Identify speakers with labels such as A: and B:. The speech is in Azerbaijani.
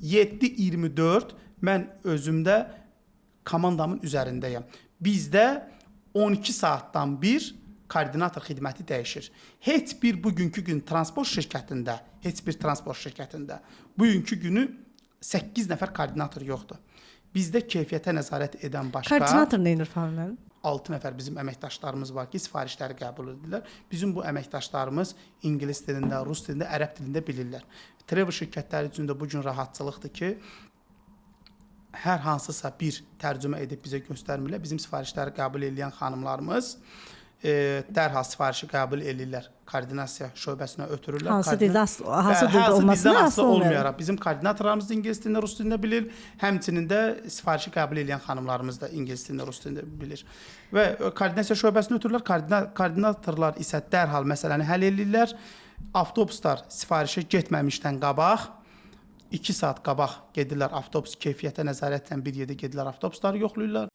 A: 7-24 mən özümdə komandamın üzərindəyəm. Bizdə 12 saatdan bir koordinator xidməti dəyişir. Heç bir bugünkü gün transport şirkətində, bugünkü günü 8 nəfər koordinator yoxdur. Bizdə keyfiyyətə nəzarət edən başqa
B: Koordinator nə edir falan?
A: 6 nəfər bizim əməkdaşlarımız var ki, sifarişləri qəbul edirlər. Bizim bu əməkdaşlarımız ingilis dilində, rus dilində, ərəb dilində bilirlər. Travel şirkətləri üçün də bu gün rahatçılıqdır ki, hər hansısa bir tərcümə edib bizə göstərmirlər. Bizim sifarişləri qəbul edən xanımlarımız dərhal sifarişi qəbul edirlər. Koordinasiya şöbəsinə ötürürlər.
B: Hansı dildə olmasına
A: asılı olmayaraq. Bizim koordinatorlarımız da ingilis dilində, rus dilində bilir. Həmçinin də sifarişi qəbul edən xanımlarımız da ingilis dilində, rus dilində bilir. Və koordinasiya şöbəsinə ötürürlər. Koordinatorlar isə dərhal məsələni həll edirlər. Avtobuslar sifarişə getməmişdən qabaq 2 saat qabaq gedirlər avtobus keyfiyyətə nəzarətlə bir yerdə gedirlər avtobusları yoxlayırlar.